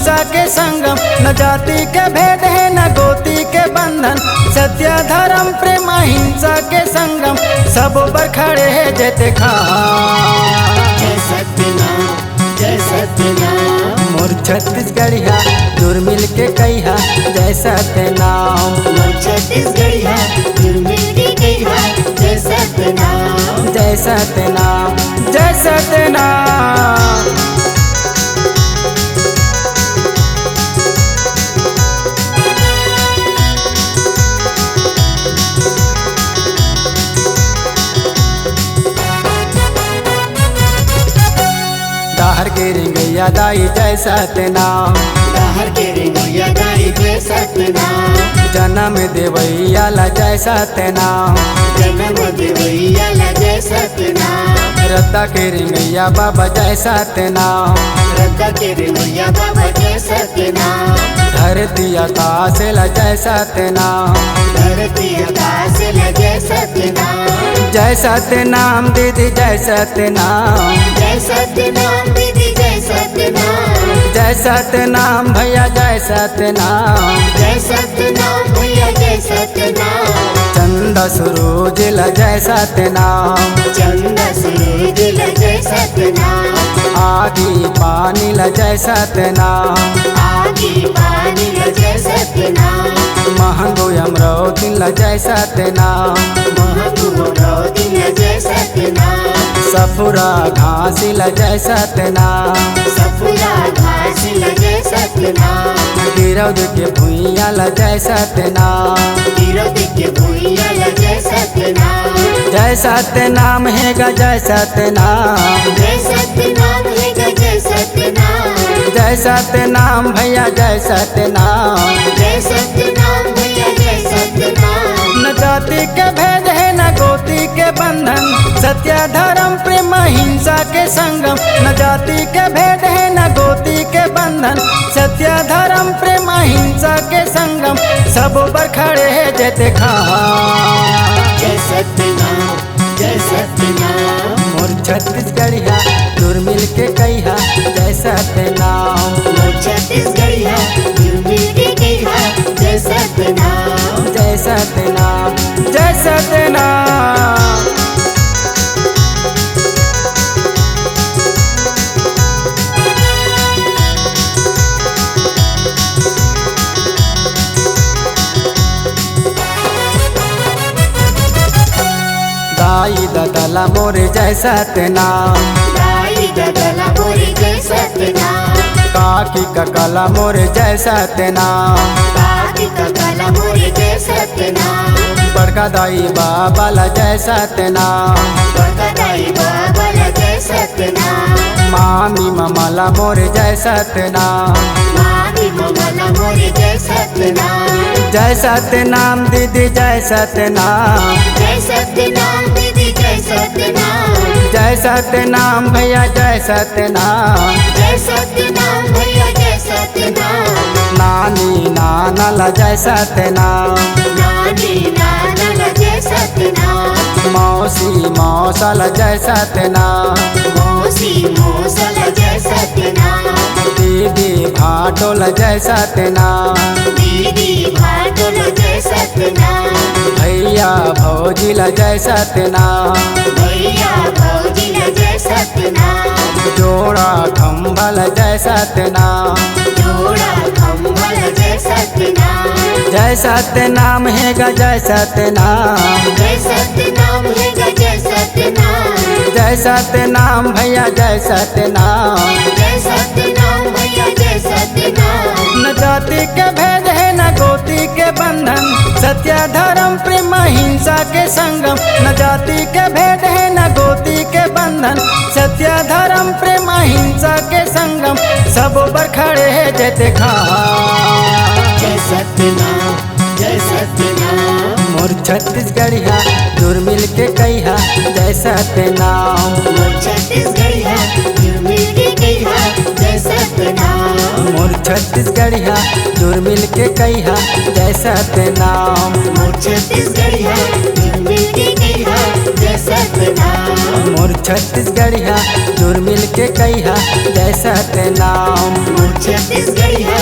हिंसा के संगम, न जाति के भेद है न गोती के बंधन। सत्य धर्म प्रेम हिंसा के संगम, सब पर खड़े है जयते खान। जय सत्यनाम जय सत्यनाम, मोर छत्तीसगढ़िया दूर मिल के कहिया जय सत्यनाम। मोर छत्तीसगढ़िया दूर मिल के कहिया जय सत्यनाम। जय सत्यनाम जय सत्यनाम। दाहर के रिंगैया दाई जय सत्यनाम, दाहर के रिंगैया दाई जय सत्यनाम। जन्म देवैया ला जय सत्यनाम, जन्म देवैया ला जय सत्यनाम। रद्दा के रिंगैया बाबा जय सत्यनाम, रद्दा के रिंगैया बाबा जय सत्यनाम। धरती आकाश ला जय सत्यनाम, धरती आकाश ला जय सत्यनाम। जय सत्यनाम दीदी जय सत्यनाम। जय सत्यनाम दीदी जय सत्यनाम। जय सत्यनाम भैया जय सत्यनाम। जय सत्यनाम भैया जय सत्यनाम। चंदा सूरज ला जय सत्यनाम, चंदा सूरज ला जय सत्यनाम। आगी पानी ला जय सत्यनाम, आगी पानी ला जय सत्यनाम। महंगो अमरावती ला जय सत्यनाम, महंगो अमरावती ला जय सत्यनाम। सफुरा घासी ला जय सत्यनाम, सफुरा घास ला जय सत्यनाम। गिरौद के भुइया ला जय सत्यनाम। गिरौद के भुइया ला जय सत्यनाम। जय सत्यनाम है गा जय सत्यनाम। जय सत्यनाम है गा जय सत्यनाम। जय सत्यनाम भैया जय सत्यनाम। जय सत्यनाम भैया जय सत्यनाम। न जाति के भेद है न गोती के बंधन, सत्य धर्म प्रेम हिंसा के संगम। न जाति के भेद है न गोती के बंधन, सत्य धर्म प्रेम हिंसा के संगम, सब पर खड़े है जयते खान। जय सत्यनाम जय सत्यनाम। मोर छत्तीसगढ़िया दूर मिल के कहिया जय सत्यनाम। मोर छत्तीसगढ़िया दूर मिल के कहिया जय सत्यनाम। जय सत्यनाम जय सत्यनाम। दाई ददला मोरे जय सत्यनाम, दाई ददला मोरे जय सत्यनाम। काकी ककला मोरे जय सत्यनाम, काकी ककला मोरे जय सत्यनाम। बड़का दाई बाबा ला जय सत्यनाम, बड़का दाई बाबा ला जय सत्यनाम। मामी ममला मोरे जय सत्यनाम। मामी ममला मोरे जय सत्यनाम। जय सत्यनाम दीदी जय सत्यनाम। जय सत्यनाम दीदी जय सत्यनाम। जय सत्यनाम भैया जय सत्यनाम। जय सत्यनाम भैया जय सत्यनाम। नानी नाना ला जय सत्यनाम, नानी नाना ला जय सत्यनाम। मौसी मौसा ला जय सत्यनाम। मौसी मौसा ला जय सत्यनाम। दीदी भाटो ला जय सत्यनाम। दीदी भाटो ला जय सत्यनाम। भैया भौजी ला जय सत्यनाम। भैया भौजी ला जय सत्यनाम। जोड़ा खम्भा ला जय सत्यनाम। जोड़ा खम्भा ला जय सत्यनाम। जय सत्यनाम है गा जय सत्यनाम। जय सत्यनाम है गा जय सत्यनाम। जय सत्यनाम भैया जय सत्यनाम। जय सत्यनाम भैया जय सत्यनाम। न जाति के भेद है न गोती के बंधन, सत्य धर्म प्रेम हिंसा के संगम। न जाति के भेद है न गोती के बंधन, सत्य धर्म प्रेम हिंसा के संगम, सब पर खड़े है जयते खान। जय सत्यनाम जय सत्यनाम। मोर छत्तीसगढ़िया दूर मिल के कहिया जय सत्यनाम। मोर छत्तीसगढ़िया दूर मिल के कहिया जय सत्यनाम। मोर छत्तीसगढ़िया दूर मिल के कहिया जय सत्यनाम। मोर छत्तीसगढ़िया दूर मिल के कहिया जय सत्यनाम। सतनाम। मोर छत्तीसगढ़िया जुर मिल के कहिया जय सतनाम। मोर छत्तीसगढ़िया